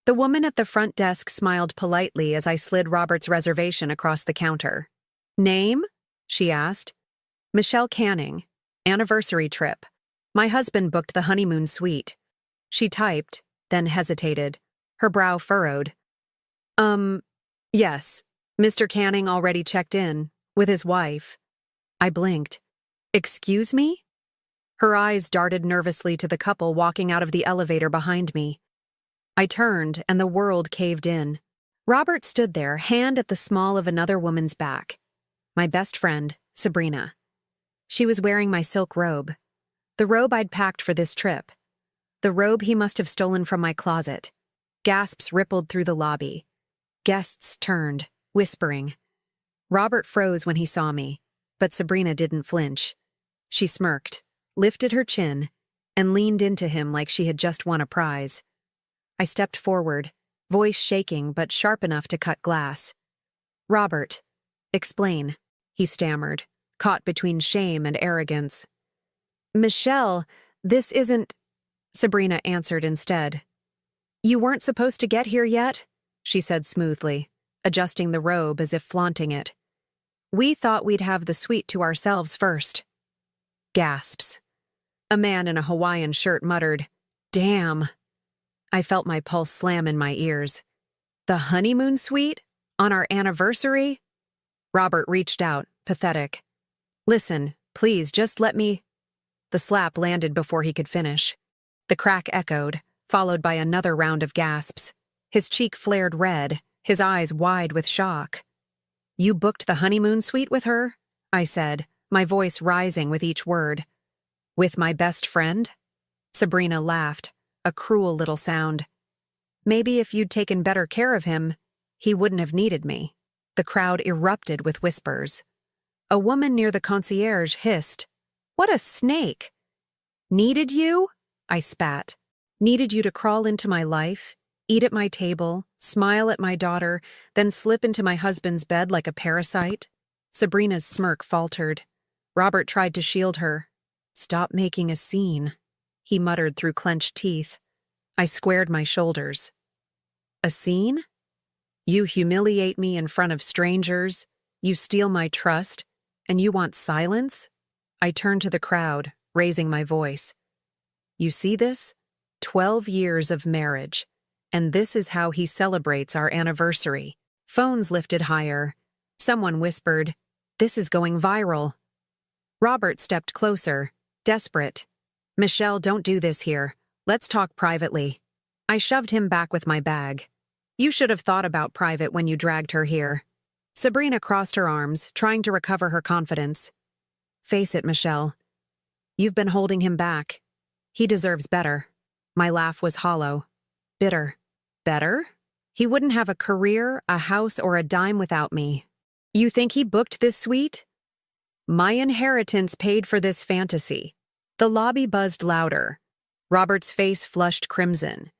The woman at the front desk smiled politely as I slid Robert's reservation across the counter. "Name?" she asked. "Michelle Canning. Anniversary trip. My husband booked the honeymoon suite." She typed, then hesitated, her brow furrowed. Yes. Mr. Canning already checked in, with his wife." I blinked. "Excuse me?" Her eyes darted nervously to the couple walking out of the elevator behind me. I turned, and the world caved in. Robert stood there, hand at the small of another woman's back. My best friend, Sabrina. She was wearing my silk robe. The robe I'd packed for this trip. The robe he must have stolen from my closet. Gasps rippled through the lobby. Guests turned, whispering. Robert froze when he saw me, but Sabrina didn't flinch. She smirked, lifted her chin, and leaned into him like she had just won a prize. I stepped forward, voice shaking but sharp enough to cut glass. "Robert, explain," he stammered, caught between shame and arrogance. "Michelle, this isn't—" Sabrina answered instead. "You weren't supposed to get here yet," she said smoothly, adjusting the robe as if flaunting it. "We thought we'd have the suite to ourselves first." Gasps. A man in a Hawaiian shirt muttered, "Damn." I felt my pulse slam in my ears. "The honeymoon suite? On our anniversary?" Robert reached out, pathetic. "Listen, please, just let me—" The slap landed before he could finish. The crack echoed, followed by another round of gasps. His cheek flared red, his eyes wide with shock. "You booked the honeymoon suite with her?" I said, my voice rising with each word. "With my best friend?" Sabrina laughed, a cruel little sound. "Maybe if you'd taken better care of him, he wouldn't have needed me." The crowd erupted with whispers. A woman near the concierge hissed, "What a snake!" "Needed you?" I spat. "Needed you to crawl into my life, eat at my table, smile at my daughter, then slip into my husband's bed like a parasite?" Sabrina's smirk faltered. Robert tried to shield her. "Stop making a scene," he muttered through clenched teeth. I squared my shoulders. "A scene? You humiliate me in front of strangers, you steal my trust, and you want silence?" I turned to the crowd, raising my voice. "You see this? 12 years of marriage, and this is how he celebrates our anniversary." Phones lifted higher. Someone whispered, "This is going viral." Robert stepped closer, desperate. "Michelle, don't do this here. Let's talk privately." I shoved him back with my bag. "You should have thought about private when you dragged her here." Sabrina crossed her arms, trying to recover her confidence. "Face it, Michelle. You've been holding him back. He deserves better." My laugh was hollow, bitter. "Better? He wouldn't have a career, a house, or a dime without me. You think he booked this suite? My inheritance paid for this fantasy." The lobby buzzed louder. Robert's face flushed crimson.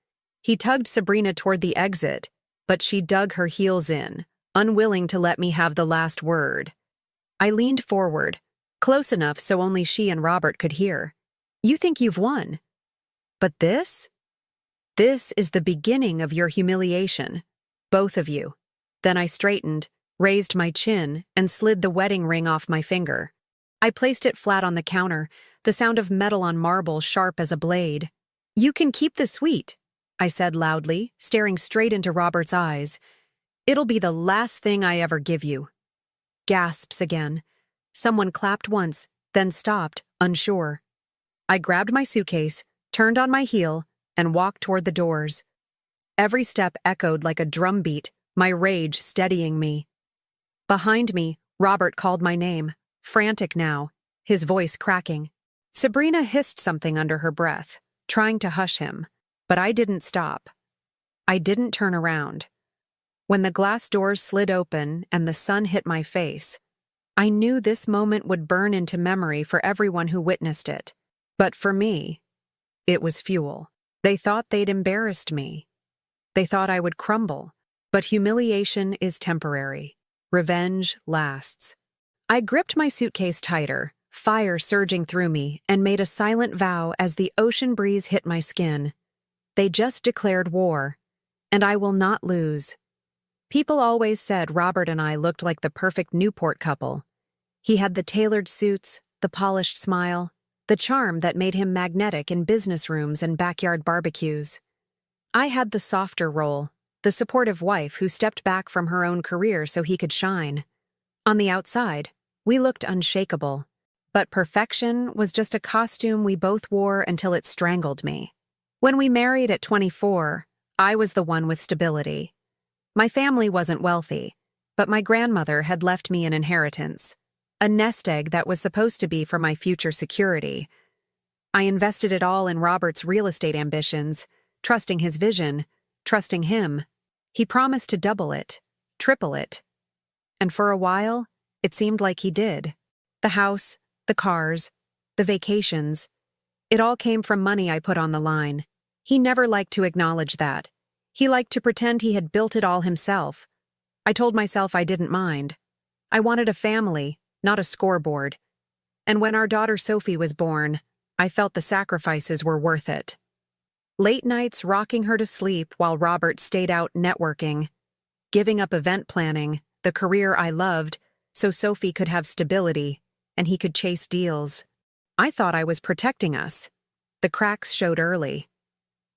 He tugged Sabrina toward the exit, but she dug her heels in, unwilling to let me have the last word. I leaned forward, close enough so only she and Robert could hear. "You think you've won. But this? This is the beginning of your humiliation. Both of you." Then I straightened, raised my chin, and slid the wedding ring off my finger. I placed it flat on the counter, the sound of metal on marble sharp as a blade. "You can keep the suite," I said loudly, staring straight into Robert's eyes. "It'll be the last thing I ever give you." Gasps again. Someone clapped once, then stopped, unsure. I grabbed my suitcase, turned on my heel, and walked toward the doors. Every step echoed like a drumbeat, my rage steadying me. Behind me, Robert called my name, frantic now, his voice cracking. Sabrina hissed something under her breath, trying to hush him, but I didn't stop. I didn't turn around. When the glass doors slid open and the sun hit my face, I knew this moment would burn into memory for everyone who witnessed it. But for me, it was fuel. They thought they'd embarrassed me. They thought I would crumble. But humiliation is temporary. Revenge lasts. I gripped my suitcase tighter, fire surging through me, and made a silent vow as the ocean breeze hit my skin. They just declared war. And I will not lose. People always said Robert and I looked like the perfect Newport couple. He had the tailored suits, the polished smile, the charm that made him magnetic in business rooms and backyard barbecues. I had the softer role, the supportive wife who stepped back from her own career so he could shine. On the outside, we looked unshakable. But perfection was just a costume we both wore until it strangled me. When we married at 24, I was the one with stability. My family wasn't wealthy, but my grandmother had left me an inheritance, a nest egg that was supposed to be for my future security. I invested it all in Robert's real estate ambitions, trusting his vision, trusting him. He promised to double it, triple it. And for a while, it seemed like he did. The house, the cars, the vacations, it all came from money I put on the line. He never liked to acknowledge that. He liked to pretend he had built it all himself. I told myself I didn't mind. I wanted a family, not a scoreboard. And when our daughter Sophie was born, I felt the sacrifices were worth it. Late nights rocking her to sleep while Robert stayed out networking, giving up event planning, the career I loved, so Sophie could have stability and he could chase deals. I thought I was protecting us. The cracks showed early.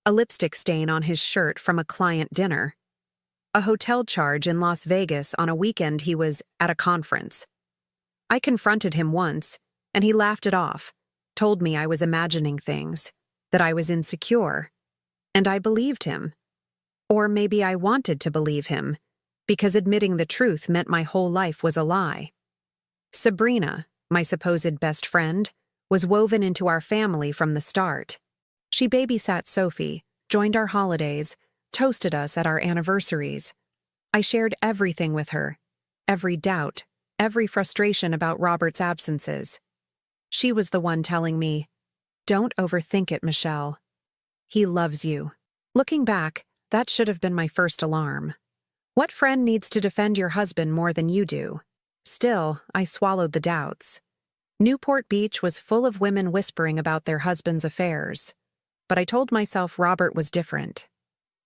A lipstick stain on his shirt from a client dinner. A hotel charge in Las Vegas on a weekend he was at a conference. I confronted him once, and he laughed it off, told me I was imagining things, that I was insecure. And I believed him. Or maybe I wanted to believe him, because admitting the truth meant my whole life was a lie. Sabrina, my supposed best friend, was woven into our family from the start. She babysat Sophie, joined our holidays, toasted us at our anniversaries. I shared everything with her, every doubt, every frustration about Robert's absences. She was the one telling me, "Don't overthink it, Michelle. He loves you." Looking back, that should have been my first alarm. What friend needs to defend your husband more than you do? Still, I swallowed the doubts. Newport Beach was full of women whispering about their husbands' affairs. But I told myself Robert was different.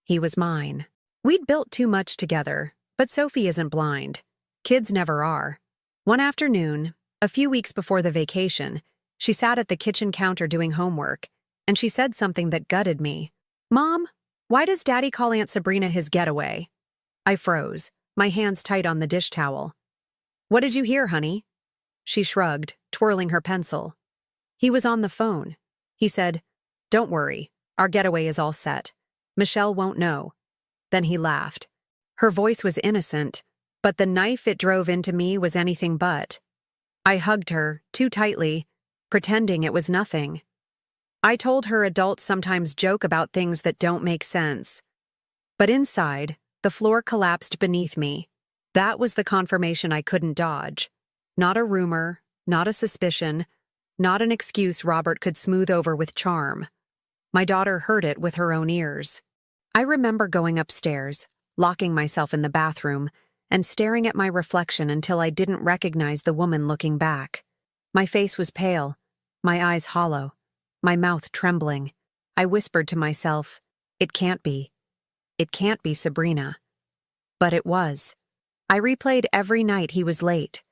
He was mine. We'd built too much together, but Sophie isn't blind. Kids never are. One afternoon, a few weeks before the vacation, she sat at the kitchen counter doing homework, and she said something that gutted me. "Mom, why does Daddy call Aunt Sabrina his getaway?" I froze, my hands tight on the dish towel. "What did you hear, honey?" She shrugged, twirling her pencil. "He was on the phone. He said, 'Don't worry, our getaway is all set. Michelle won't know.'" Then he laughed. Her voice was innocent, but the knife it drove into me was anything but. I hugged her, too tightly, pretending it was nothing. I told her adults sometimes joke about things that don't make sense. But inside, the floor collapsed beneath me. That was the confirmation I couldn't dodge. Not a rumor, not a suspicion, not an excuse Robert could smooth over with charm. My daughter heard it with her own ears. I remember going upstairs, locking myself in the bathroom, and staring at my reflection until I didn't recognize the woman looking back. My face was pale, my eyes hollow, my mouth trembling. I whispered to myself, "It can't be. It can't be Sabrina." But it was. I replayed every night he was late.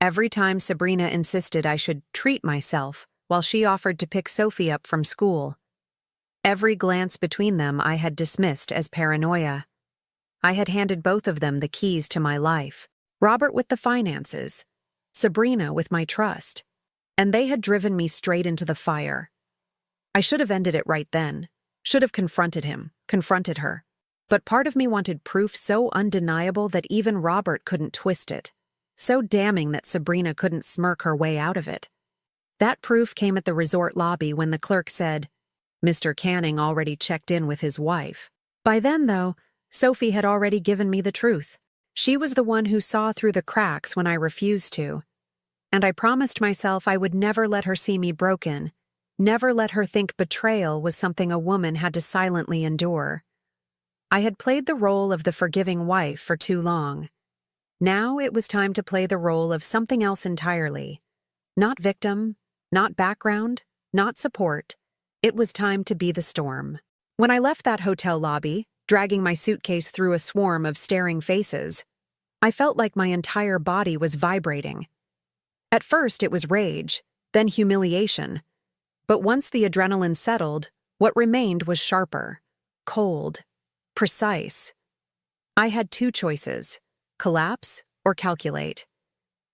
Every time Sabrina insisted I should treat myself while she offered to pick Sophie up from school. Every glance between them I had dismissed as paranoia. I had handed both of them the keys to my life, Robert with the finances, Sabrina with my trust, and they had driven me straight into the fire. I should have ended it right then, should have confronted him, confronted her. But part of me wanted proof so undeniable that even Robert couldn't twist it, so damning that Sabrina couldn't smirk her way out of it. That proof came at the resort lobby when the clerk said, "Mr. Canning already checked in with his wife." By then, though, Sophie had already given me the truth. She was the one who saw through the cracks when I refused to. And I promised myself I would never let her see me broken, never let her think betrayal was something a woman had to silently endure. I had played the role of the forgiving wife for too long. Now it was time to play the role of something else entirely. Not victim, not background, not support. It was time to be the storm. When I left that hotel lobby, dragging my suitcase through a swarm of staring faces. I felt like my entire body was vibrating. At first it was rage, then humiliation. But once the adrenaline settled, what remained was sharper, cold, precise. I had two choices: collapse or calculate.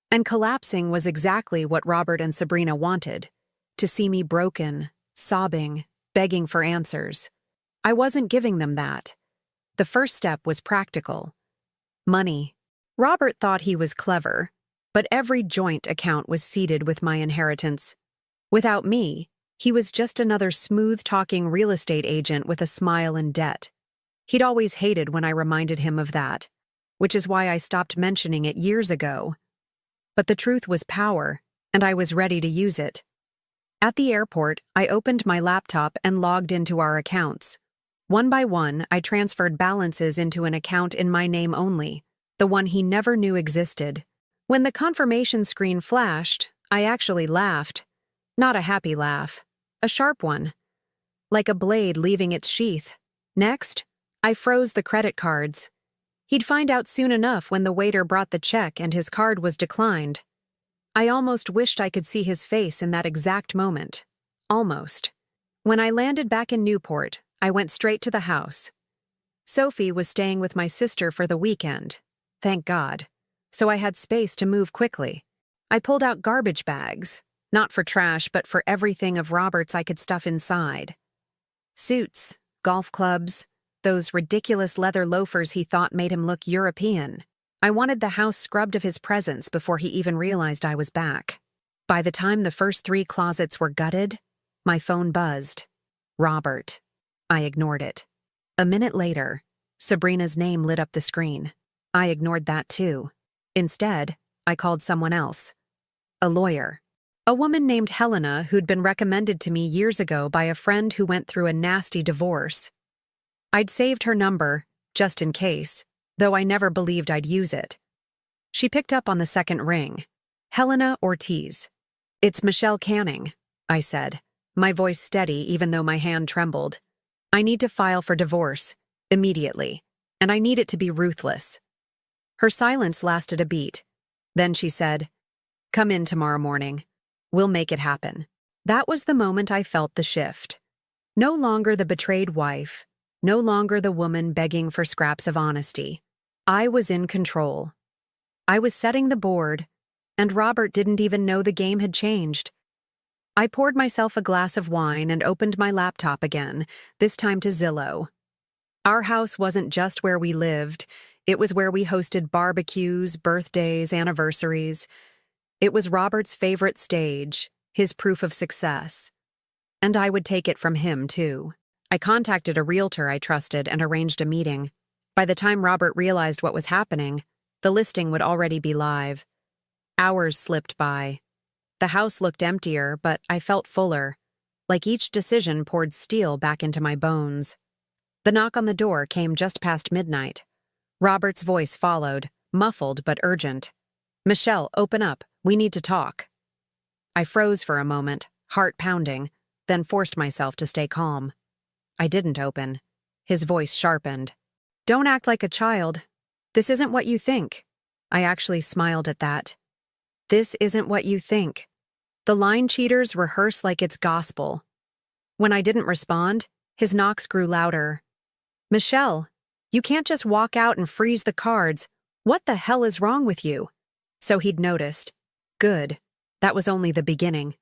And collapsing was exactly what Robert and Sabrina wanted, to see me broken, sobbing, begging for answers. I wasn't giving them that. The first step was practical. Money. Robert thought he was clever, but every joint account was seeded with my inheritance. Without me, he was just another smooth-talking real estate agent with a smile and debt. He'd always hated when I reminded him of that, which is why I stopped mentioning it years ago. But the truth was power, and I was ready to use it. At the airport, I opened my laptop and logged into our accounts. One by one, I transferred balances into an account in my name only, the one he never knew existed. When the confirmation screen flashed, I actually laughed. Not a happy laugh, a sharp one, like a blade leaving its sheath. Next, I froze the credit cards. He'd find out soon enough when the waiter brought the check and his card was declined. I almost wished I could see his face in that exact moment. Almost. When I landed back in Newport, I went straight to the house. Sophie was staying with my sister for the weekend. Thank God. So I had space to move quickly. I pulled out garbage bags, not for trash but for everything of Robert's I could stuff inside. Suits, golf clubs, those ridiculous leather loafers he thought made him look European. I wanted the house scrubbed of his presence before he even realized I was back. By the time the first 3 closets were gutted, my phone buzzed. Robert. I ignored it. A minute later, Sabrina's name lit up the screen. I ignored that too. Instead, I called someone else. A lawyer. A woman named Helena who'd been recommended to me years ago by a friend who went through a nasty divorce. I'd saved her number, just in case, though I never believed I'd use it. She picked up on the second ring. Helena Ortiz. It's Michelle Canning, I said, my voice steady even though my hand trembled. I need to file for divorce, immediately, and I need it to be ruthless. Her silence lasted a beat. Then she said, "Come in tomorrow morning. We'll make it happen." That was the moment I felt the shift. No longer the betrayed wife, no longer the woman begging for scraps of honesty. I was in control. I was setting the board, and Robert didn't even know the game had changed. I poured myself a glass of wine and opened my laptop again, this time to Zillow. Our house wasn't just where we lived, it was where we hosted barbecues, birthdays, anniversaries. It was Robert's favorite stage, his proof of success. And I would take it from him, too. I contacted a realtor I trusted and arranged a meeting. By the time Robert realized what was happening, the listing would already be live. Hours slipped by. The house looked emptier, but I felt fuller, like each decision poured steel back into my bones. The knock on the door came just past midnight. Robert's voice followed, muffled but urgent. "Michelle, open up. We need to talk." I froze for a moment, heart pounding, then forced myself to stay calm. I didn't open. His voice sharpened. "Don't act like a child. This isn't what you think." I actually smiled at that. This isn't what you think. The line cheaters rehearse like it's gospel. When I didn't respond, his knocks grew louder. "Michelle, you can't just walk out and freeze the cards. What the hell is wrong with you?" So he'd noticed. Good. That was only the beginning.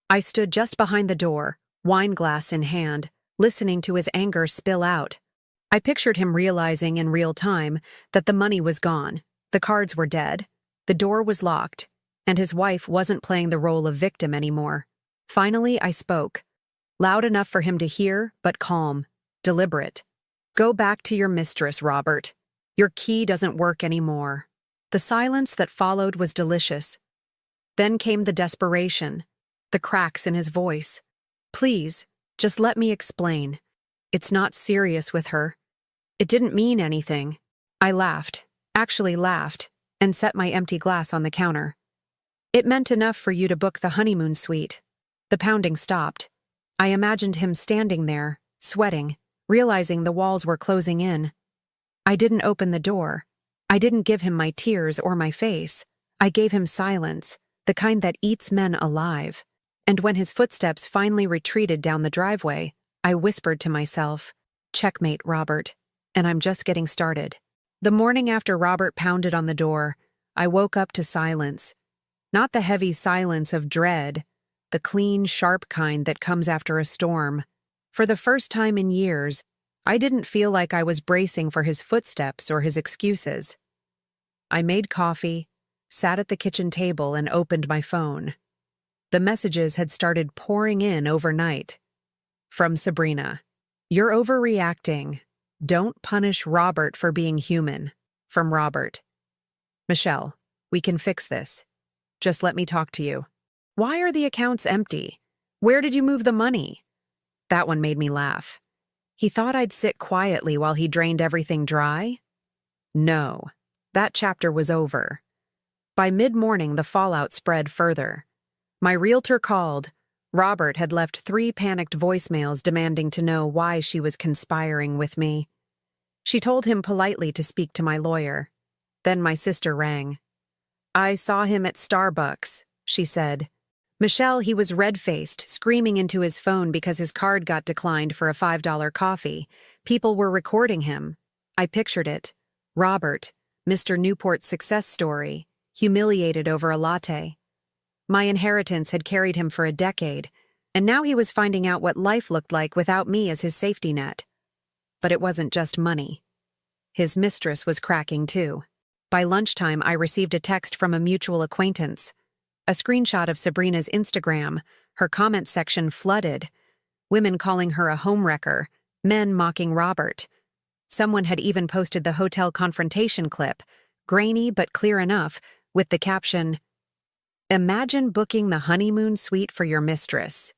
I stood just behind the door, wine glass in hand, listening to his anger spill out. I pictured him realizing in real time that the money was gone, the cards were dead, the door was locked, and his wife wasn't playing the role of victim anymore. Finally, I spoke. Loud enough for him to hear, but calm, deliberate. "Go back to your mistress, Robert. Your key doesn't work anymore." The silence that followed was delicious. Then came the desperation, the cracks in his voice. "Please, just let me explain. It's not serious with her. It didn't mean anything." I laughed, actually laughed, and set my empty glass on the counter. "It meant enough for you to book the honeymoon suite." The pounding stopped. I imagined him standing there, sweating, realizing the walls were closing in. I didn't open the door. I didn't give him my tears or my face. I gave him silence, the kind that eats men alive. And when his footsteps finally retreated down the driveway, I whispered to myself, "Checkmate, Robert." And I'm just getting started. The morning after Robert pounded on the door, I woke up to silence. Not the heavy silence of dread, the clean, sharp kind that comes after a storm. For the first time in years, I didn't feel like I was bracing for his footsteps or his excuses. I made coffee, sat at the kitchen table, and opened my phone. The messages had started pouring in overnight. From Sabrina. "You're overreacting. Don't punish Robert for being human." From Robert. "Michelle, we can fix this. Just let me talk to you." "Why are the accounts empty? Where did you move the money?" That one made me laugh. He thought I'd sit quietly while he drained everything dry? No, that chapter was over. By mid-morning, the fallout spread further. My realtor called. Robert had left 3 panicked voicemails demanding to know why she was conspiring with me. She told him politely to speak to my lawyer. Then my sister rang. "I saw him at Starbucks," she said. "Michelle, he was red-faced, screaming into his phone because his card got declined for a $5 coffee. People were recording him. I pictured it. Robert, Mr. Newport's success story, humiliated over a latte. My inheritance had carried him for a decade, and now he was finding out what life looked like without me as his safety net. But it wasn't just money. His mistress was cracking too. By lunchtime, I received a text from a mutual acquaintance. A screenshot of Sabrina's Instagram, her comment section flooded. Women calling her a homewrecker, men mocking Robert. Someone had even posted the hotel confrontation clip, grainy but clear enough, with the caption, "Imagine booking the honeymoon suite for your mistress.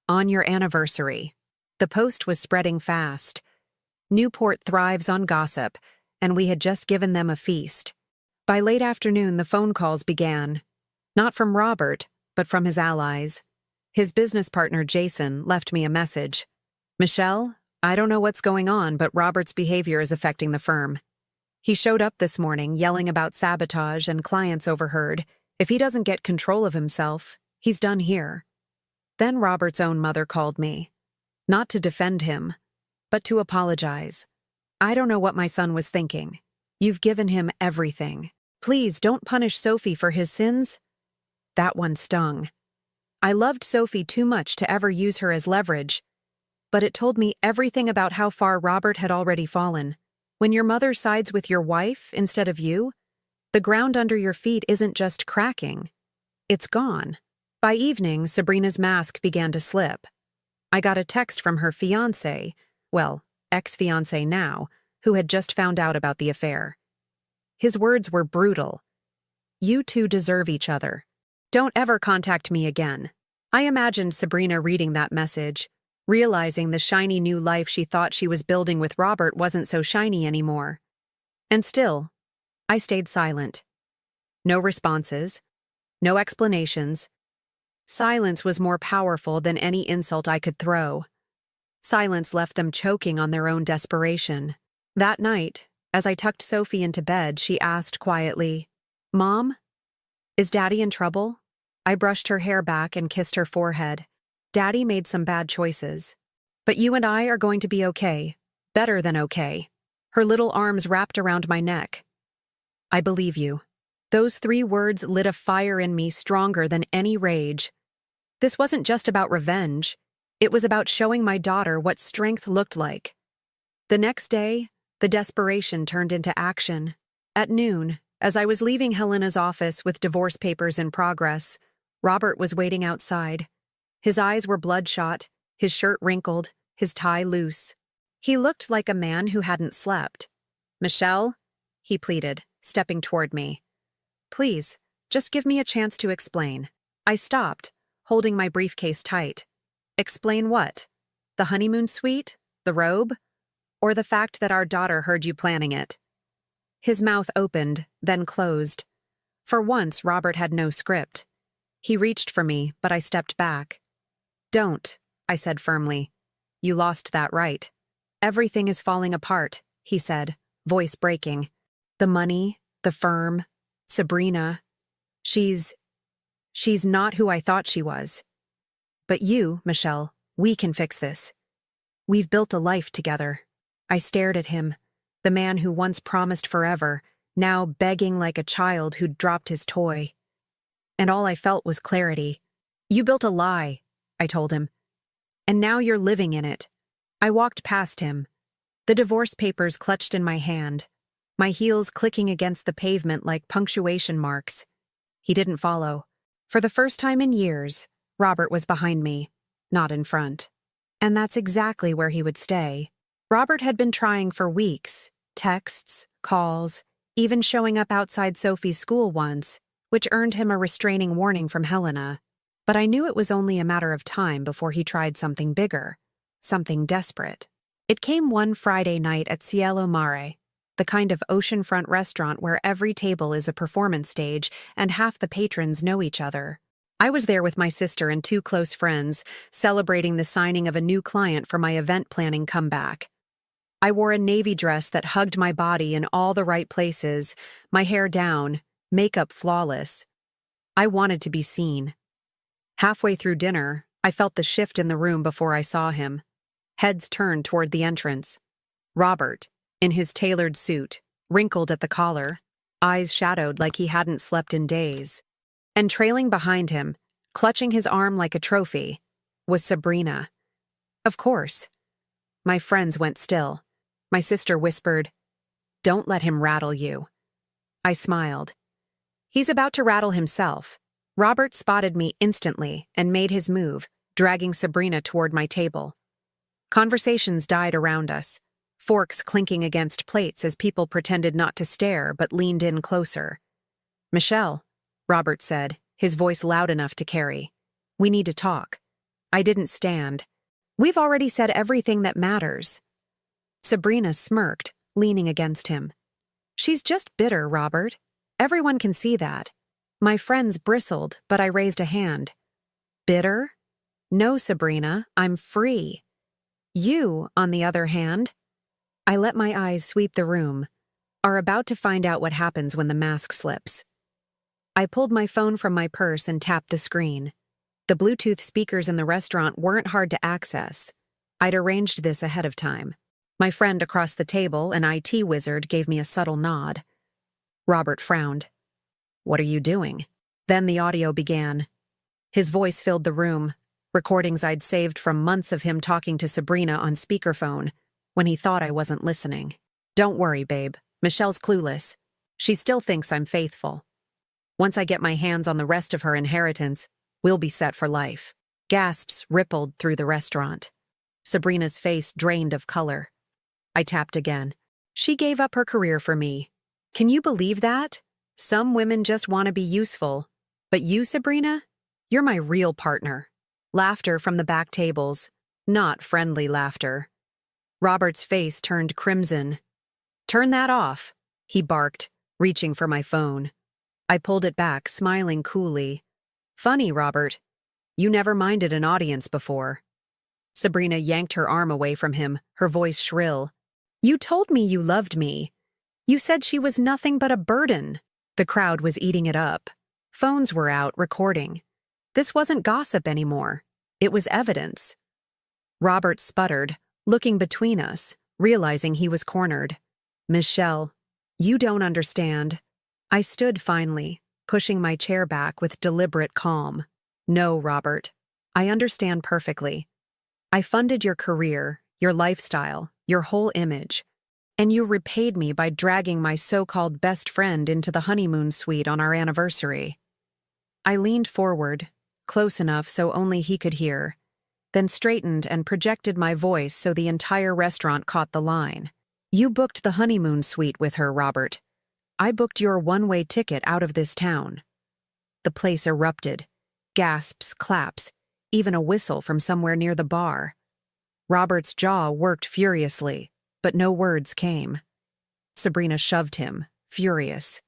On your anniversary." The post was spreading fast. Newport thrives on gossip, and we had just given them a feast. By late afternoon, the phone calls began. Not from Robert, but from his allies. His business partner, Jason, left me a message. "Michelle, I don't know what's going on, but Robert's behavior is affecting the firm. He showed up this morning yelling about sabotage and clients overheard. If he doesn't get control of himself, he's done here." Then Robert's own mother called me. Not to defend him, but to apologize. "I don't know what my son was thinking. You've given him everything. Please don't punish Sophie for his sins." That one stung. I loved Sophie too much to ever use her as leverage, but it told me everything about how far Robert had already fallen. When your mother sides with your wife instead of you, the ground under your feet isn't just cracking. It's gone. By evening, Sabrina's mask began to slip. I got a text from her fiancé, well, ex-fiancé now, who had just found out about the affair. His words were brutal. "You two deserve each other. Don't ever contact me again." I imagined Sabrina reading that message, realizing the shiny new life she thought she was building with Robert wasn't so shiny anymore. And still, I stayed silent. No responses, no explanations. Silence was more powerful than any insult I could throw. Silence left them choking on their own desperation. That night, as I tucked Sophie into bed, she asked quietly, "Mom, is Daddy in trouble?" I brushed her hair back and kissed her forehead. "Daddy made some bad choices. But you and I are going to be okay. Better than okay." Her little arms wrapped around my neck. "I believe you." Those 3 words lit a fire in me stronger than any rage. This wasn't just about revenge. It was about showing my daughter what strength looked like. The next day, the desperation turned into action. At noon, as I was leaving Helena's office with divorce papers in progress, Robert was waiting outside. His eyes were bloodshot, his shirt wrinkled, his tie loose. He looked like a man who hadn't slept. "Michelle," he pleaded, stepping toward me. "Please, just give me a chance to explain." I stopped, holding my briefcase tight. "Explain what? The honeymoon suite? The robe? Or the fact that our daughter heard you planning it?" His mouth opened, then closed. For once, Robert had no script. He reached for me, but I stepped back. "Don't," I said firmly. "You lost that right." Everything is falling apart, he said, voice breaking. The money, the firm, Sabrina. She's not who I thought she was. But you, Michelle, we can fix this. We've built a life together. I stared at him, the man who once promised forever, now begging like a child who'd dropped his toy. And all I felt was clarity. You built a lie, I told him. And now you're living in it. I walked past him, the divorce papers clutched in my hand, my heels clicking against the pavement like punctuation marks. He didn't follow. For the first time in years, Robert was behind me, not in front. And that's exactly where he would stay. Robert had been trying for weeks, texts, calls, even showing up outside Sophie's school once, which earned him a restraining warning from Helena. But I knew it was only a matter of time before he tried something bigger, something desperate. It came one Friday night at Cielo Mare, the kind of oceanfront restaurant where every table is a performance stage and half the patrons know each other. I was there with my sister and two close friends, celebrating the signing of a new client for my event planning comeback. I wore a navy dress that hugged my body in all the right places, my hair down, makeup flawless. I wanted to be seen. Halfway through dinner, I felt the shift in the room before I saw him. Heads turned toward the entrance. Robert, in his tailored suit, wrinkled at the collar, eyes shadowed like he hadn't slept in days. And trailing behind him, clutching his arm like a trophy, was Sabrina. Of course. My friends went still. My sister whispered, "Don't let him rattle you." I smiled. He's about to rattle himself. Robert spotted me instantly and made his move, dragging Sabrina toward my table. Conversations died around us, forks clinking against plates as people pretended not to stare but leaned in closer. "Michelle," Robert said, his voice loud enough to carry. "We need to talk." I didn't stand. "We've already said everything that matters." Sabrina smirked, leaning against him. "She's just bitter, Robert. Everyone can see that." My friends bristled, but I raised a hand. "Bitter? No, Sabrina, I'm free. You, on the other hand," I let my eyes sweep the room, "are about to find out what happens when the mask slips." I pulled my phone from my purse and tapped the screen. The Bluetooth speakers in the restaurant weren't hard to access. I'd arranged this ahead of time. My friend across the table, an IT wizard, gave me a subtle nod. Robert frowned. "What are you doing?" Then the audio began. His voice filled the room, recordings I'd saved from months of him talking to Sabrina on speakerphone when he thought I wasn't listening. "Don't worry, babe. Michelle's clueless. She still thinks I'm faithful. Once I get my hands on the rest of her inheritance, we'll be set for life." Gasps rippled through the restaurant. Sabrina's face drained of color. I tapped again. "She gave up her career for me. Can you believe that? Some women just want to be useful. But you, Sabrina, you're my real partner." Laughter from the back tables, not friendly laughter. Robert's face turned crimson. "Turn that off," he barked, reaching for my phone. I pulled it back, smiling coolly. "Funny, Robert. You never minded an audience before." Sabrina yanked her arm away from him, her voice shrill. "You told me you loved me. You said she was nothing but a burden." The crowd was eating it up. Phones were out, recording. This wasn't gossip anymore. It was evidence. Robert sputtered, looking between us, realizing he was cornered. "Michelle, you don't understand." I stood finally, pushing my chair back with deliberate calm. "No, Robert. I understand perfectly. I funded your career, your lifestyle, your whole image. And you repaid me by dragging my so-called best friend into the honeymoon suite on our anniversary." I leaned forward, close enough so only he could hear, then straightened and projected my voice so the entire restaurant caught the line. "You booked the honeymoon suite with her, Robert. I booked your one-way ticket out of this town." The place erupted. Gasps, claps, even a whistle from somewhere near the bar. Robert's jaw worked furiously, but no words came. Sabrina shoved him, furious.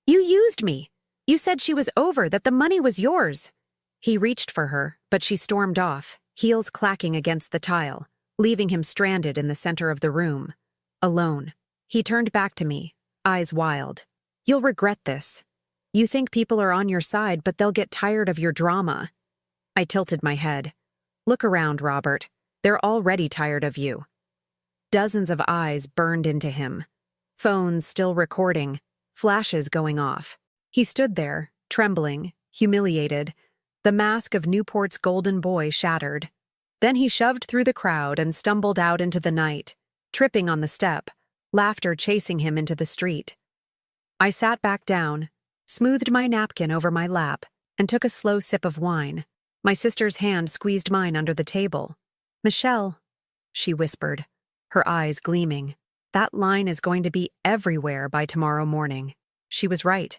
"You used me. You said she was over, that the money was yours." He reached for her, but she stormed off, heels clacking against the tile, leaving him stranded in the center of the room, alone. He turned back to me, eyes wild. "You'll regret this. You think people are on your side, but they'll get tired of your drama." I tilted my head. "Look around, Robert. They're already tired of you." Dozens of eyes burned into him. Phones still recording, flashes going off. He stood there, trembling, humiliated, the mask of Newport's golden boy shattered. Then he shoved through the crowd and stumbled out into the night, tripping on the step, laughter chasing him into the street. I sat back down, smoothed my napkin over my lap, and took a slow sip of wine. My sister's hand squeezed mine under the table. "Michelle," she whispered, her eyes gleaming. "That line is going to be everywhere by tomorrow morning." She was right.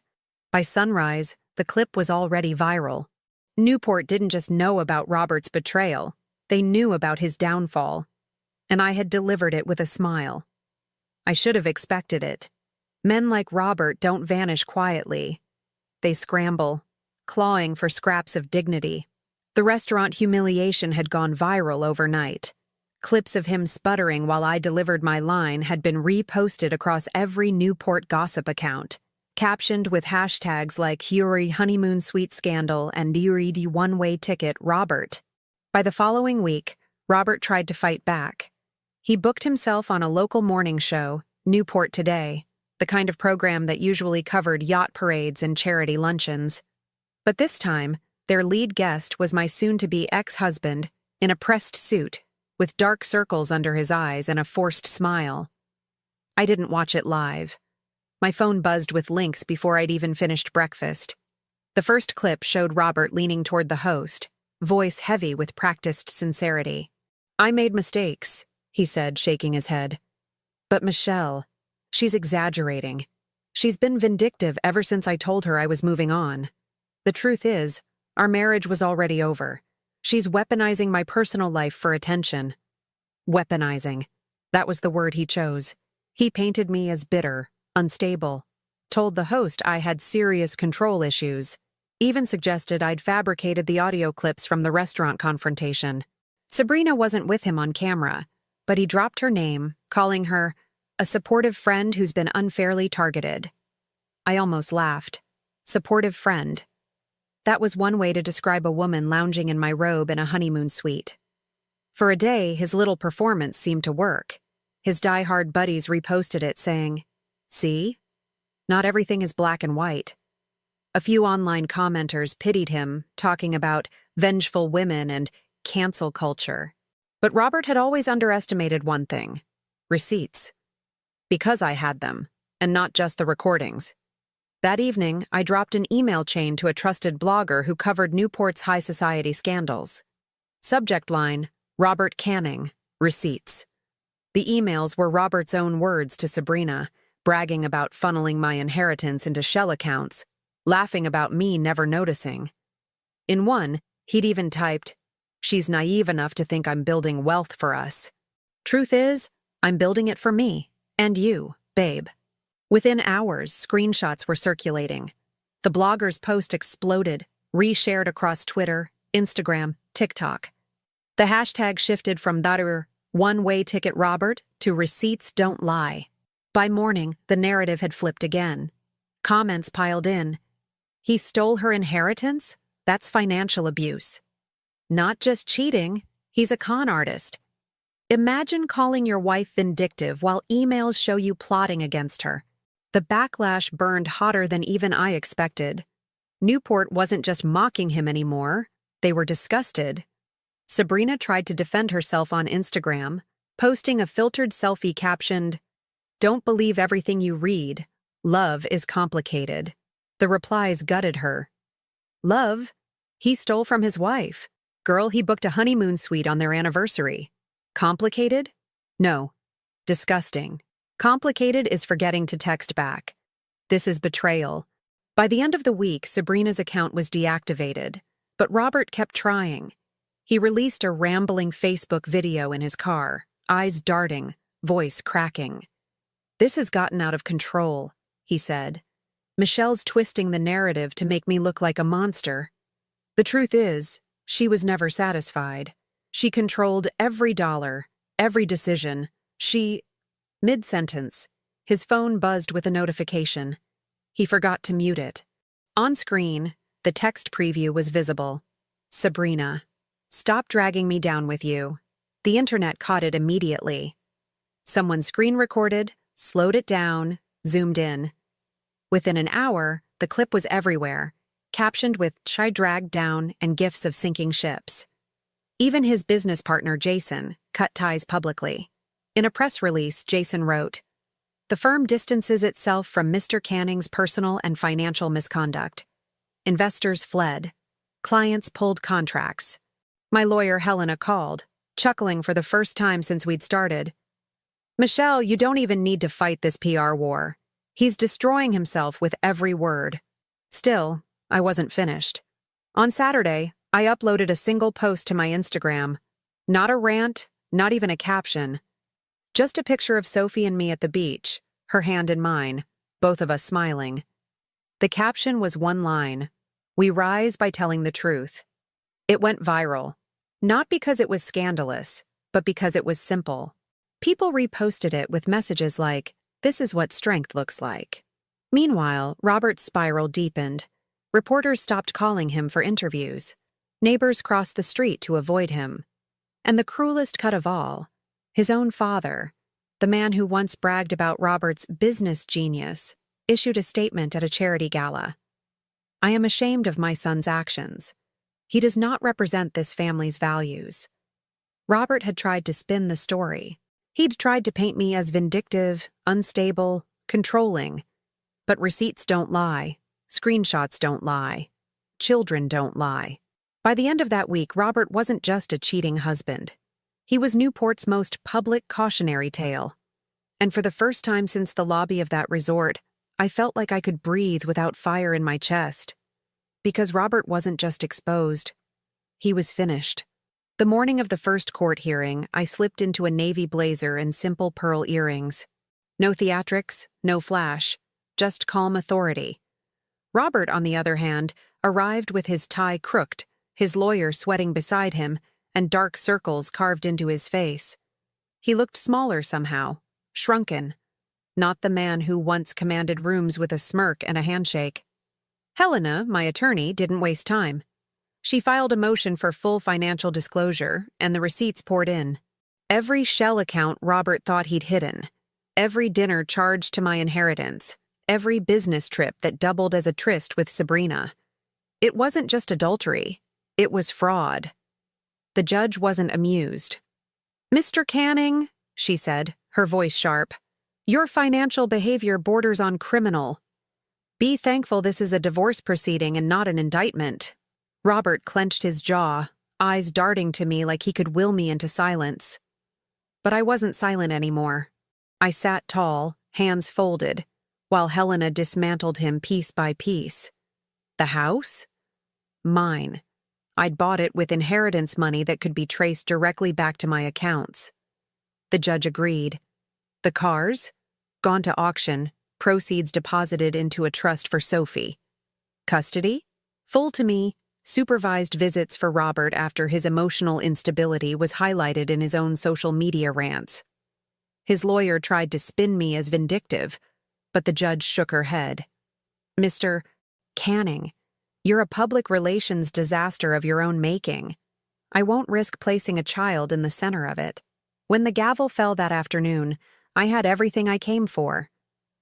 By sunrise, the clip was already viral. Newport didn't just know about Robert's betrayal, they knew about his downfall. And I had delivered it with a smile. I should have expected it. Men like Robert don't vanish quietly. They scramble, clawing for scraps of dignity. The restaurant humiliation had gone viral overnight. Clips of him sputtering while I delivered my line had been reposted across every Newport gossip account, captioned with hashtags like Yuri honeymoon suite scandal and Yuri the one-way ticket Robert. By the following week, Robert tried to fight back. He booked himself on a local morning show, Newport Today, the kind of program that usually covered yacht parades and charity luncheons. But this time, their lead guest was my soon-to-be ex-husband in a pressed suit, with dark circles under his eyes and a forced smile. I didn't watch it live. My phone buzzed with links before I'd even finished breakfast. The first clip showed Robert leaning toward the host, voice heavy with practiced sincerity. "I made mistakes," he said, shaking his head. "But Michelle, she's exaggerating. She's been vindictive ever since I told her I was moving on. The truth is, our marriage was already over. She's weaponizing my personal life for attention." Weaponizing. That was the word he chose. He painted me as bitter, unstable, told the host I had serious control issues, even suggested I'd fabricated the audio clips from the restaurant confrontation. Sabrina wasn't with him on camera, but he dropped her name, calling her a supportive friend who's been unfairly targeted. I almost laughed. Supportive friend. That was one way to describe a woman lounging in my robe in a honeymoon suite. For a day, his little performance seemed to work. His die-hard buddies reposted it, saying, "See? Not everything is black and white." A few online commenters pitied him, talking about vengeful women and cancel culture. But Robert had always underestimated one thing: receipts. Because I had them, and not just the recordings. That evening, I dropped an email chain to a trusted blogger who covered Newport's high society scandals. Subject line, Robert Canning, receipts. The emails were Robert's own words to Sabrina, bragging about funneling my inheritance into shell accounts, laughing about me never noticing. In one, he'd even typed, "She's naive enough to think I'm building wealth for us. Truth is, I'm building it for me, and you, babe." Within hours, screenshots were circulating. The blogger's post exploded, reshared across Twitter, Instagram, TikTok. The hashtag shifted from "Daru one-way ticket Robert" to "Receipts don't lie." By morning, the narrative had flipped again. Comments piled in. "He stole her inheritance? That's financial abuse." "Not just cheating, he's a con artist." "Imagine calling your wife vindictive while emails show you plotting against her." The backlash burned hotter than even I expected. Newport wasn't just mocking him anymore, they were disgusted. Sabrina tried to defend herself on Instagram, posting a filtered selfie captioned, "Don't believe everything you read. Love is complicated." The replies gutted her. Love? He stole from his wife. Girl, he booked a honeymoon suite on their anniversary. Complicated? No. Disgusting. Complicated is forgetting to text back. This is betrayal. By the end of the week, Sabrina's account was deactivated, but Robert kept trying. He released a rambling Facebook video in his car, eyes darting, voice cracking. "This has gotten out of control," he said. "Michelle's twisting the narrative to make me look like a monster." The truth is, she was never satisfied. She controlled every dollar, every decision. Mid-sentence. His phone buzzed with a notification. He forgot to mute it. On screen, the text preview was visible. Sabrina. Stop dragging me down with you. The internet caught it immediately. Someone screen recorded, slowed it down, zoomed in. Within an hour, the clip was everywhere, captioned with "Chai dragged down" and gifs of sinking ships. Even his business partner, Jason, cut ties publicly. In a press release, Jason wrote, "The firm distances itself from Mr. Canning's personal and financial misconduct. Investors fled. Clients pulled contracts. My lawyer, Helena, called, chuckling for the first time since we'd started. Michelle, you don't even need to fight this PR war. He's destroying himself with every word." Still, I wasn't finished. On Saturday, I uploaded a single post to my Instagram. Not a rant, not even a caption. Just a picture of Sophie and me at the beach, her hand in mine, both of us smiling. The caption was one line: "We rise by telling the truth." It went viral. Not because it was scandalous, but because it was simple. People reposted it with messages like, "This is what strength looks like." Meanwhile, Robert's spiral deepened. Reporters stopped calling him for interviews. Neighbors crossed the street to avoid him. And the cruelest cut of all, his own father, the man who once bragged about Robert's business genius, issued a statement at a charity gala. "I am ashamed of my son's actions. He does not represent this family's values." Robert had tried to spin the story. He'd tried to paint me as vindictive, unstable, controlling. But receipts don't lie. Screenshots don't lie. Children don't lie. By the end of that week, Robert wasn't just a cheating husband. He was Newport's most public cautionary tale. And for the first time since the lobby of that resort, I felt like I could breathe without fire in my chest. Because Robert wasn't just exposed. He was finished. The morning of the first court hearing, I slipped into a navy blazer and simple pearl earrings. No theatrics, no flash, just calm authority. Robert, on the other hand, arrived with his tie crooked, his lawyer sweating beside him, and dark circles carved into his face. He looked smaller somehow, shrunken. Not the man who once commanded rooms with a smirk and a handshake. Helena, my attorney, didn't waste time. She filed a motion for full financial disclosure, and the receipts poured in. Every shell account Robert thought he'd hidden. Every dinner charged to my inheritance. Every business trip that doubled as a tryst with Sabrina. It wasn't just adultery. It was fraud. The judge wasn't amused. "Mr. Canning," she said, her voice sharp, "your financial behavior borders on criminal. Be thankful this is a divorce proceeding and not an indictment." Robert clenched his jaw, eyes darting to me like he could will me into silence. But I wasn't silent anymore. I sat tall, hands folded, while Helena dismantled him piece by piece. The house? Mine. I'd bought it with inheritance money that could be traced directly back to my accounts. The judge agreed. The cars? Gone to auction, proceeds deposited into a trust for Sophie. Custody? Full to me. Supervised visits for Robert after his emotional instability was highlighted in his own social media rants. His lawyer tried to spin me as vindictive, but the judge shook her head. "Mr. Canning, you're a public relations disaster of your own making. I won't risk placing a child in the center of it." When the gavel fell that afternoon, I had everything I came for.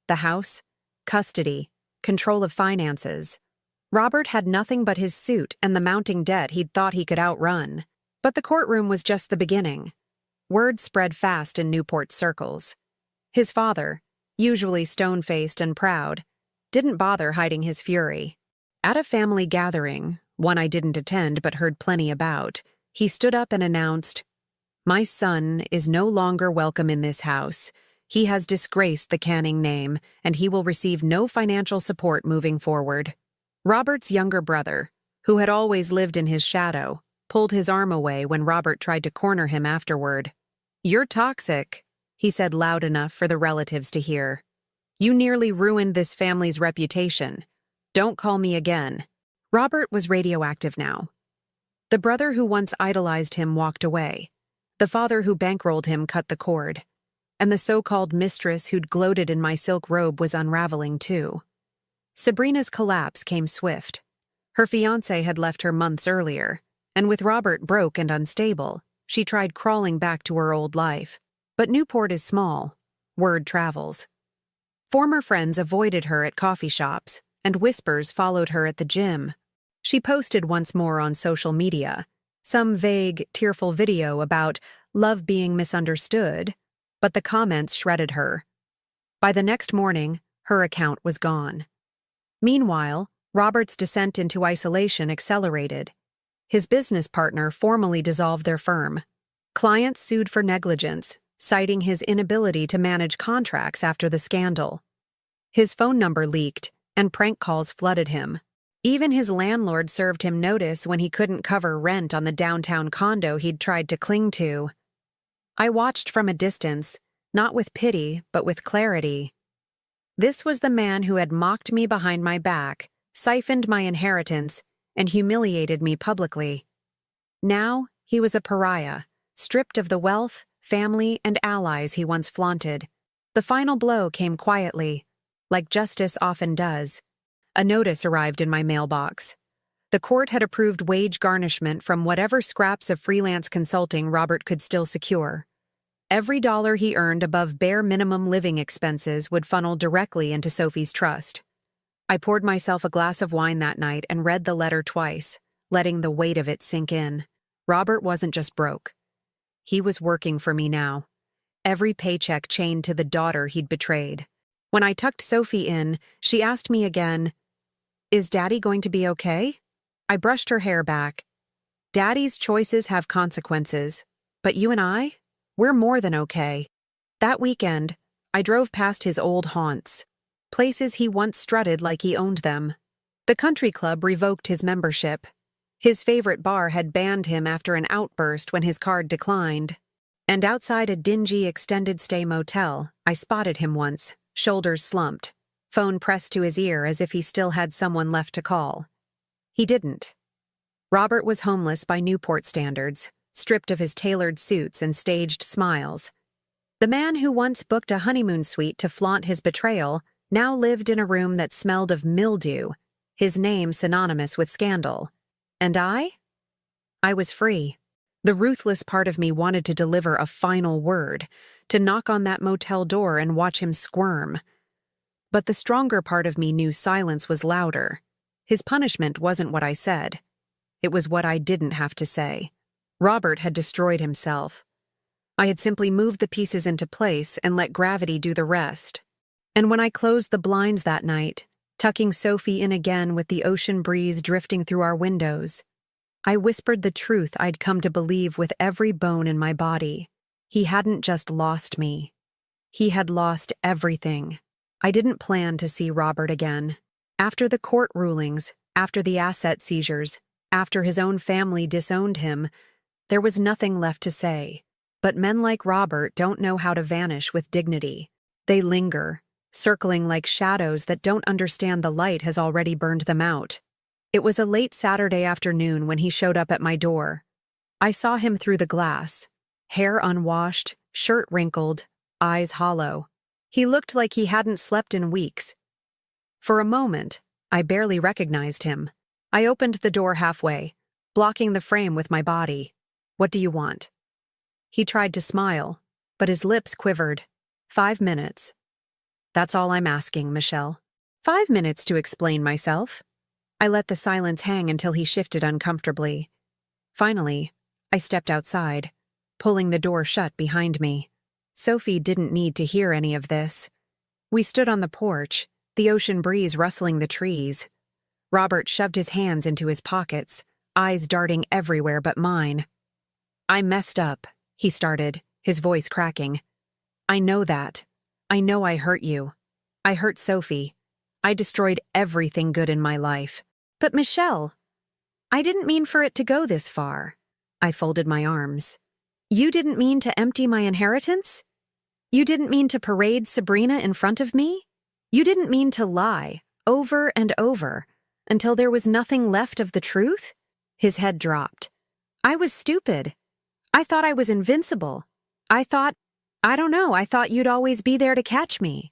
The house, custody, control of finances. Robert had nothing but his suit and the mounting debt he'd thought he could outrun. But the courtroom was just the beginning. Word spread fast in Newport circles. His father, usually stone-faced and proud, didn't bother hiding his fury. At a family gathering, one I didn't attend but heard plenty about, he stood up and announced, "My son is no longer welcome in this house. He has disgraced the Canning name, and he will receive no financial support moving forward." Robert's younger brother, who had always lived in his shadow, pulled his arm away when Robert tried to corner him afterward. "You're toxic," he said loud enough for the relatives to hear. "You nearly ruined this family's reputation. Don't call me again." Robert was radioactive now. The brother who once idolized him walked away. The father who bankrolled him cut the cord, and the so-called mistress who'd gloated in my silk robe was unraveling too. Sabrina's collapse came swift. Her fiancé had left her months earlier, and with Robert broke and unstable, she tried crawling back to her old life. But Newport is small. Word travels. Former friends avoided her at coffee shops, and whispers followed her at the gym. She posted once more on social media, some vague, tearful video about love being misunderstood, but the comments shredded her. By the next morning, her account was gone. Meanwhile, Robert's descent into isolation accelerated. His business partner formally dissolved their firm. Clients sued for negligence, citing his inability to manage contracts after the scandal. His phone number leaked, and prank calls flooded him. Even his landlord served him notice when he couldn't cover rent on the downtown condo he'd tried to cling to. I watched from a distance, not with pity, but with clarity. This was the man who had mocked me behind my back, siphoned my inheritance, and humiliated me publicly. Now, he was a pariah, stripped of the wealth, family, and allies he once flaunted. The final blow came quietly, like justice often does. A notice arrived in my mailbox. The court had approved wage garnishment from whatever scraps of freelance consulting Robert could still secure. Every dollar he earned above bare minimum living expenses would funnel directly into Sophie's trust. I poured myself a glass of wine that night and read the letter twice, letting the weight of it sink in. Robert wasn't just broke. He was working for me now. Every paycheck chained to the daughter he'd betrayed. When I tucked Sophie in, she asked me again, "Is Daddy going to be okay?" I brushed her hair back. "Daddy's choices have consequences, but you and I, we're more than okay." That weekend, I drove past his old haunts, places he once strutted like he owned them. The country club revoked his membership. His favorite bar had banned him after an outburst when his card declined. And outside a dingy extended-stay motel, I spotted him once, shoulders slumped, phone pressed to his ear as if he still had someone left to call. He didn't. Robert was homeless by Newport standards, stripped of his tailored suits and staged smiles. The man who once booked a honeymoon suite to flaunt his betrayal now lived in a room that smelled of mildew, his name synonymous with scandal. And I was free. The ruthless part of me wanted to deliver a final word, to knock on that motel door and watch him squirm. But the stronger part of me knew silence was louder. His punishment wasn't what I said. It was what I didn't have to say. Robert had destroyed himself. I had simply moved the pieces into place and let gravity do the rest. And when I closed the blinds that night, tucking Sophie in again with the ocean breeze drifting through our windows, I whispered the truth I'd come to believe with every bone in my body. He hadn't just lost me. He had lost everything. I didn't plan to see Robert again. After the court rulings, after the asset seizures, after his own family disowned him, there was nothing left to say. But men like Robert don't know how to vanish with dignity. They linger, circling like shadows that don't understand the light has already burned them out. It was a late Saturday afternoon when he showed up at my door. I saw him through the glass, hair unwashed, shirt wrinkled, eyes hollow. He looked like he hadn't slept in weeks. For a moment, I barely recognized him. I opened the door halfway, blocking the frame with my body. "What do you want?" He tried to smile, but his lips quivered. 5 minutes. "That's all I'm asking, Michelle. 5 minutes to explain myself." I let the silence hang until he shifted uncomfortably. Finally, I stepped outside, pulling the door shut behind me. Sophie didn't need to hear any of this. We stood on the porch, the ocean breeze rustling the trees. Robert shoved his hands into his pockets, eyes darting everywhere but mine. "I messed up," he started, his voice cracking. "I know that. I know I hurt you. I hurt Sophie. I destroyed everything good in my life. But Michelle, I didn't mean for it to go this far." I folded my arms. "You didn't mean to empty my inheritance? You didn't mean to parade Sabrina in front of me? You didn't mean to lie, over and over, until there was nothing left of the truth?" His head dropped. "I was stupid. I thought I was invincible. I thought you'd always be there to catch me.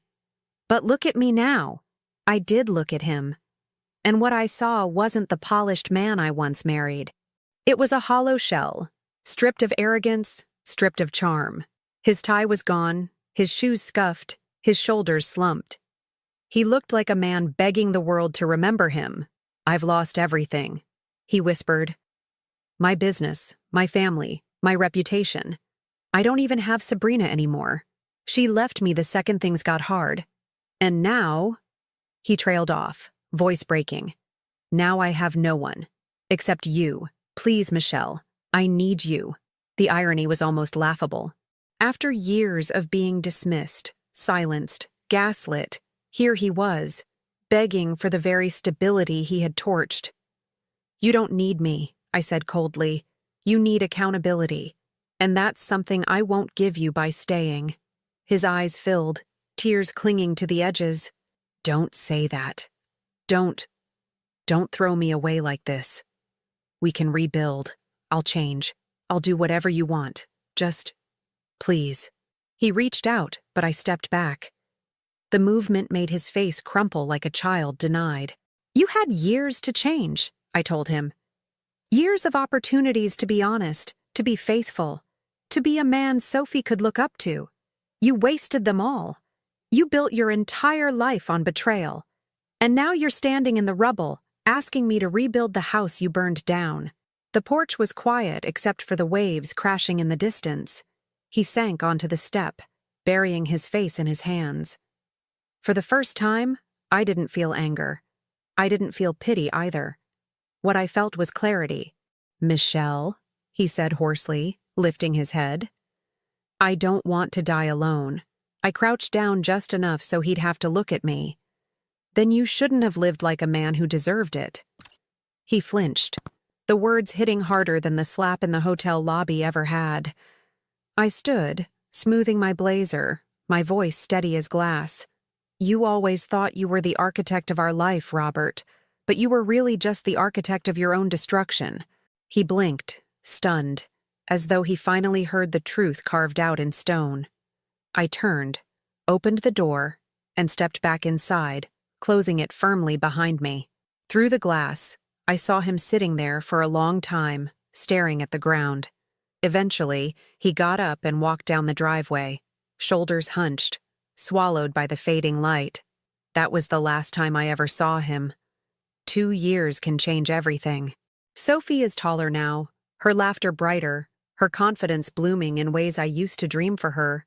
But look at me now. I did look at him. And what I saw wasn't the polished man I once married. It was a hollow shell, stripped of arrogance, stripped of charm. His tie was gone, his shoes scuffed, his shoulders slumped. He looked like a man begging the world to remember him. "I've lost everything," he whispered. "My business, my family, my reputation. I don't even have Sabrina anymore. She left me the second things got hard. And now," he trailed off, voice breaking, "now I have no one. Except you. Please, Michelle. I need you." The irony was almost laughable. After years of being dismissed, silenced, gaslit, here he was, begging for the very stability he had torched. "You don't need me," I said coldly. "You need accountability. And that's something I won't give you by staying." His eyes filled, tears clinging to the edges. "Don't say that. Don't throw me away like this. We can rebuild. I'll change. I'll do whatever you want. Just, please." He reached out, but I stepped back. The movement made his face crumple like a child denied. "You had years to change," I told him. "Years of opportunities to be honest, to be faithful, to be a man Sophie could look up to. You wasted them all. You built your entire life on betrayal. And now you're standing in the rubble, asking me to rebuild the house you burned down." The porch was quiet except for the waves crashing in the distance. He sank onto the step, burying his face in his hands. For the first time, I didn't feel anger. I didn't feel pity either. What I felt was clarity. "Michelle," he said hoarsely, lifting his head. "I don't want to die alone." I crouched down just enough so he'd have to look at me. "Then you shouldn't have lived like a man who deserved it." He flinched, the words hitting harder than the slap in the hotel lobby ever had. I stood, smoothing my blazer, my voice steady as glass. "You always thought you were the architect of our life, Robert, but you were really just the architect of your own destruction." He blinked, stunned, as though he finally heard the truth carved out in stone. I turned, opened the door, and stepped back inside, closing it firmly behind me. Through the glass, I saw him sitting there for a long time, staring at the ground. Eventually, he got up and walked down the driveway, shoulders hunched, swallowed by the fading light. That was the last time I ever saw him. 2 years can change everything. Sophie is taller now, her laughter brighter, her confidence blooming in ways I used to dream for her.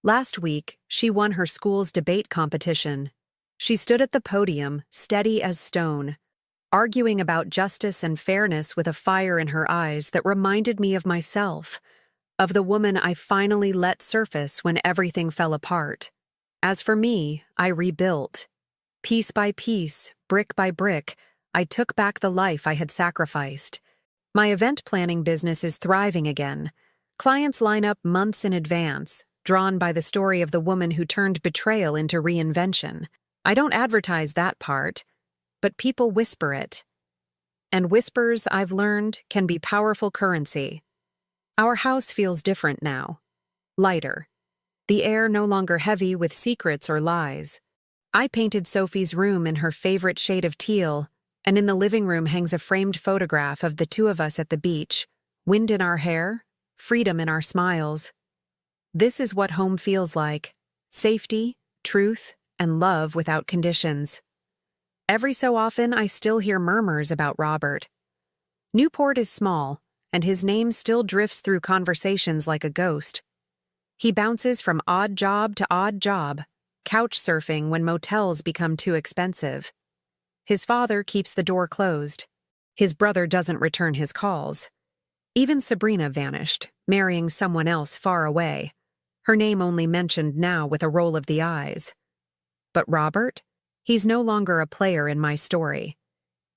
Last week, she won her school's debate competition. She stood at the podium, steady as stone, arguing about justice and fairness with a fire in her eyes that reminded me of myself, of the woman I finally let surface when everything fell apart. As for me, I rebuilt. Piece by piece, brick by brick, I took back the life I had sacrificed. My event planning business is thriving again. Clients line up months in advance, drawn by the story of the woman who turned betrayal into reinvention. I don't advertise that part, but people whisper it. And whispers, I've learned, can be powerful currency. Our house feels different now. Lighter. The air no longer heavy with secrets or lies. I painted Sophie's room in her favorite shade of teal, and in the living room hangs a framed photograph of the two of us at the beach, wind in our hair, freedom in our smiles. This is what home feels like: safety, truth, and love without conditions. Every so often, I still hear murmurs about Robert. Newport is small, and his name still drifts through conversations like a ghost. He bounces from odd job to odd job, couch surfing when motels become too expensive. His father keeps the door closed. His brother doesn't return his calls. Even Sabrina vanished, marrying someone else far away, her name only mentioned now with a roll of the eyes. But Robert? He's no longer a player in my story.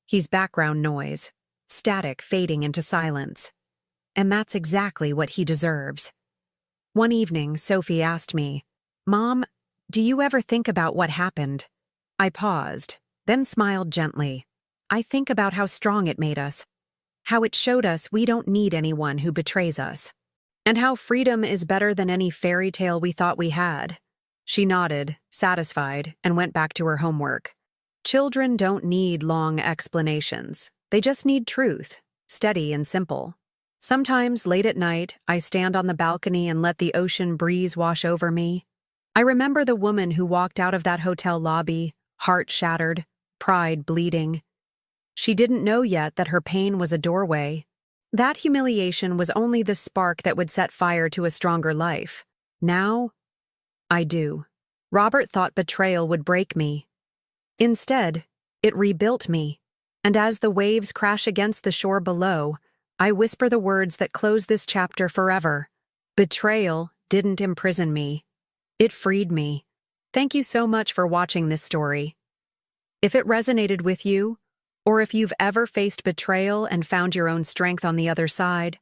He's background noise, static fading into silence. And that's exactly what he deserves. One evening, Sophie asked me, "Mom, do you ever think about what happened?" I paused, then smiled gently. I think about how strong it made us, how it showed us we don't need anyone who betrays us. And how freedom is better than any fairy tale we thought we had. She nodded, satisfied, and went back to her homework. Children don't need long explanations. They just need truth, steady and simple. Sometimes, late at night, I stand on the balcony and let the ocean breeze wash over me. I remember the woman who walked out of that hotel lobby, heart shattered, pride bleeding. She didn't know yet that her pain was a doorway. That humiliation was only the spark that would set fire to a stronger life. Now, I do. Robert thought betrayal would break me. Instead, it rebuilt me. And as the waves crash against the shore below, I whisper the words that close this chapter forever. Betrayal didn't imprison me. It freed me. Thank you so much for watching this story. If it resonated with you, or if you've ever faced betrayal and found your own strength on the other side,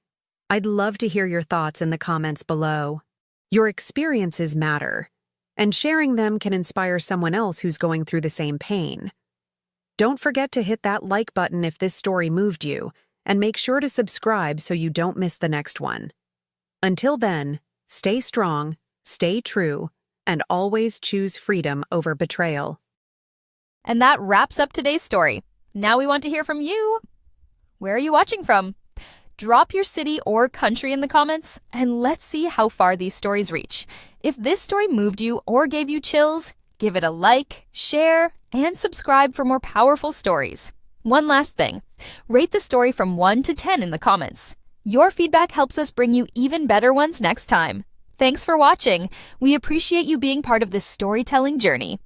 I'd love to hear your thoughts in the comments below. Your experiences matter, and sharing them can inspire someone else who's going through the same pain. Don't forget to hit that like button if this story moved you, and make sure to subscribe so you don't miss the next one. Until then, stay strong, stay true, and always choose freedom over betrayal. And that wraps up today's story. Now we want to hear from you. Where are you watching from? Drop your city or country in the comments, and let's see how far these stories reach. If this story moved you or gave you chills, give it a like, share, and subscribe for more powerful stories. One last thing, rate the story from 1 to 10 in the comments. Your feedback helps us bring you even better ones next time. Thanks for watching. We appreciate you being part of this storytelling journey.